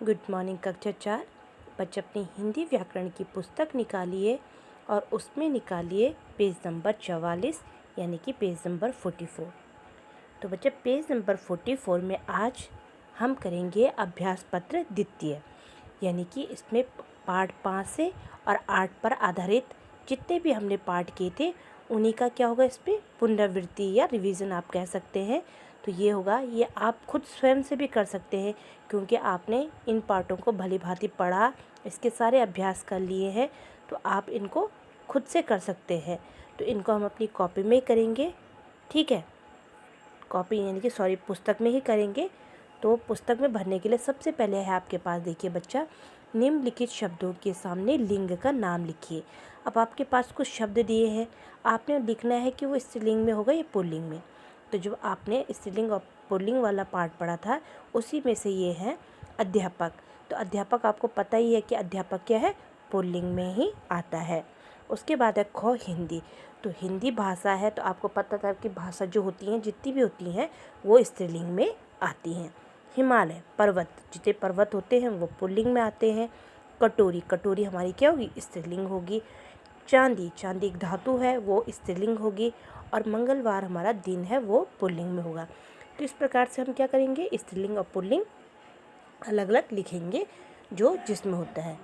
Good morning कक्षा 4। बच्चे अपनी हिंदी व्याकरण की पुस्तक निकालिए और उसमें निकालिए पेज नंबर 44 यानी कि पेज नंबर 44। तो बच्चे पेज नंबर 44 में आज हम करेंगे अभ्यास पत्र द्वितीय, यानी कि इसमें पाठ 5 से और 8 पर आधारित जितने भी हमने पाठ किए थे उन्हीं का क्या होगा, इस पर पुनरावृत्ति या रिवीजन आप कह सकते हैं। तो ये होगा, ये आप खुद स्वयं से भी कर सकते हैं क्योंकि आपने इन पाठों को भली भांति पढ़ा, इसके सारे अभ्यास कर लिए हैं, तो आप इनको खुद से कर सकते हैं। तो इनको हम अपनी कॉपी में ही करेंगे, ठीक है, कॉपी यानी कि पुस्तक में ही करेंगे। तो पुस्तक में भरने के लिए सबसे पहले है आपके पास, देखिए बच्चा, निम्नलिखित शब्दों के सामने लिंग का नाम लिखिए। अब आपके पास कुछ शब्द दिए हैं, आपने लिखना है कि वो स्त्रीलिंग में होगा या पुल्लिंग में। तो जो आपने स्त्रीलिंग और पुल्लिंग वाला पार्ट पढ़ा था उसी में से ये है अध्यापक। तो अध्यापक आपको पता ही है कि अध्यापक क्या है, पुल्लिंग में ही आता है। उसके बाद है ख हिंदी। तो हिंदी भाषा है, तो आपको पता था कि भाषा जो होती हैं, जितनी भी होती हैं, वो स्त्रीलिंग में आती हैं। हिमालय पर्वत, जितने पर्वत होते हैं वो पुल्लिंग में आते हैं। कटोरी, कटोरी हमारी क्या होगी, स्त्रीलिंग होगी। चांदी, चांदी एक धातु है, वो स्त्रीलिंग होगी। और मंगलवार हमारा दिन है, वो पुल्लिंग में होगा। तो इस प्रकार से हम क्या करेंगे, स्त्रीलिंग और पुल्लिंग अलग अलग लिखेंगे जो जिसमें होता है।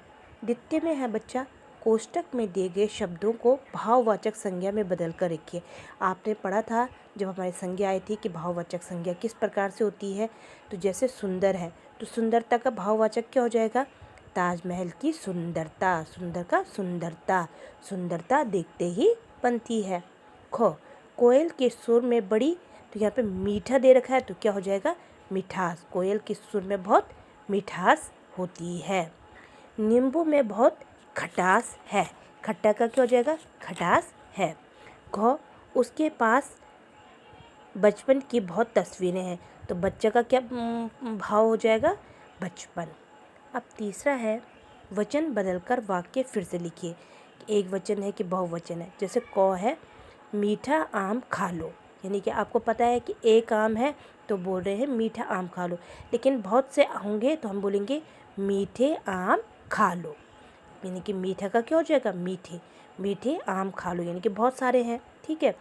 द्वितीय में है बच्चा, कोष्टक में दिए गए शब्दों को भाववाचक संज्ञा में बदल कर रखिए। आपने पढ़ा था जब हमारी संज्ञा आई थी कि भाववाचक संज्ञा किस प्रकार से होती है। तो जैसे सुंदर है, तो सुंदरता का भाववाचक क्या हो जाएगा, ताजमहल की सुंदरता, सुंदर का सुंदरता, सुंदरता देखते ही बनती है। ख कोयल के सुर में बड़ी, तो यहाँ पे मीठा दे रखा है, तो क्या हो जाएगा, मिठास, कोयल के सुर में बहुत मिठास होती है। नींबू में बहुत खटास है, खट्टा का क्या हो जाएगा, खटास है। घ उसके पास बचपन की बहुत तस्वीरें हैं, तो बच्चे का क्या भाव हो जाएगा, बचपन। अब तीसरा है, वचन बदलकर वाक्य फिर से लिखिए। एक वचन है कि बहुवचन है, जैसे क है, मीठा आम खा लो, यानी कि आपको पता है कि एक आम है तो बोल रहे हैं मीठा आम खा लो, लेकिन बहुत से होंगे तो हम बोलेंगे मीठे आम खा लो, यानी कि मीठा का क्या हो जाएगा, मीठे, मीठे आम खा लो, यानी कि बहुत सारे हैं, ठीक है।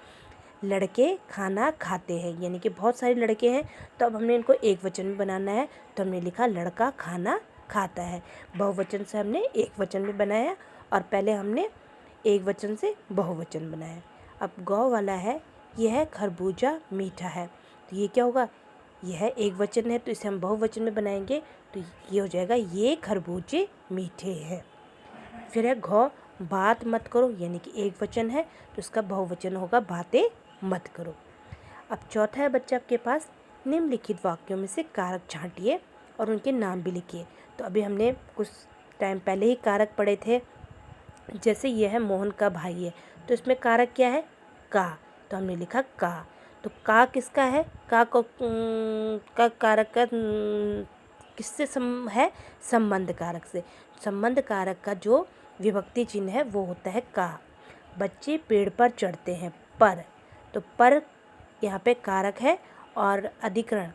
लड़के खाना खाते हैं, यानी कि बहुत सारे लड़के हैं, तो अब हमने इनको एक वचन में बनाना है, तो हमने लिखा लड़का खाना खाता है। बहुवचन से हमने एक वचन में बनाया और पहले हमने एक वचन से बहुवचन बनाया। अब गौ वाला है, यह है खरबूजा मीठा है, तो ये क्या होगा, यह एक वचन है तो इसे हम बहुवचन में बनाएंगे, तो ये हो जाएगा ये खरबूजे मीठे हैं। फिर है घ बात मत करो, यानी कि एक वचन है तो इसका बहुवचन होगा बातें मत करो। अब चौथा है बच्चा आपके पास, निम्नलिखित वाक्यों में से कारक छांटिए और उनके नाम भी लिखिए। तो अभी हमने कुछ टाइम पहले ही कारक पढ़े थे, जैसे यह है मोहन का भाई है, तो इसमें कारक क्या है, का, तो हमने लिखा का। तो का किसका है, का को का कारक का किससे है, संबंध कारक से। संबंध कारक का जो विभक्ति चिन्ह है वो होता है का। बच्चे पेड़ पर चढ़ते हैं, पर, तो पर यहाँ पे कारक है। और अधिकरण,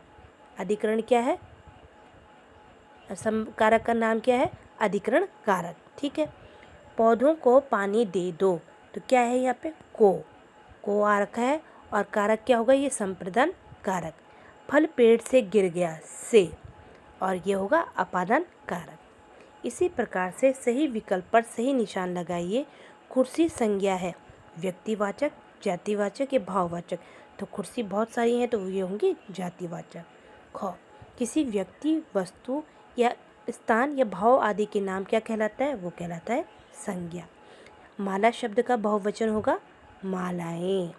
अधिकरण क्या है, कारक का नाम क्या है, अधिकरण कारक, ठीक है। पौधों को पानी दे दो, तो क्या है यहाँ पे, को आ रखा है और कारक क्या होगा, ये संप्रदान कारक। फल पेड़ से गिर गया, से, और ये होगा अपादान कारक। इसी प्रकार से सही विकल्प पर सही निशान लगाइए। कुर्सी संज्ञा है, व्यक्तिवाचक, जातिवाचक या भाववाचक। तो कुर्सी बहुत सारी हैं तो ये होंगी जातिवाचक। ख किसी व्यक्ति, वस्तु या स्थान या भाव आदि के नाम क्या कहलाता है, वो कहलाता है संज्ञा। माला शब्द का बहुवचन होगा मालाएं।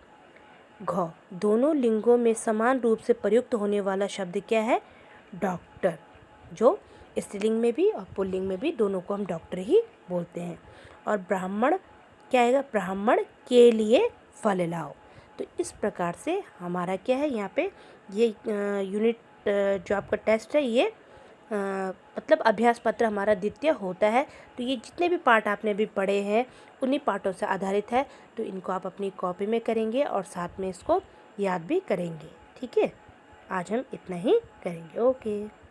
घ दोनों लिंगों में समान रूप से प्रयुक्त होने वाला शब्द क्या है, डॉक्टर, जो स्त्रीलिंग में भी और पुल्लिंग में भी दोनों को हम डॉक्टर ही बोलते हैं। और ब्राह्मण क्या आएगा, ब्राह्मण के लिए फल लाओ। तो इस प्रकार से हमारा क्या है, यहाँ पे ये यूनिट जो आपका टेस्ट है, ये मतलब अभ्यास पत्र हमारा द्वितीय होता है। तो ये जितने भी पाठ आपने भी पढ़े हैं उन्हीं पाठों से आधारित है, तो इनको आप अपनी कॉपी में करेंगे और साथ में इसको याद भी करेंगे, ठीक है। आज हम इतना ही करेंगे, ओके।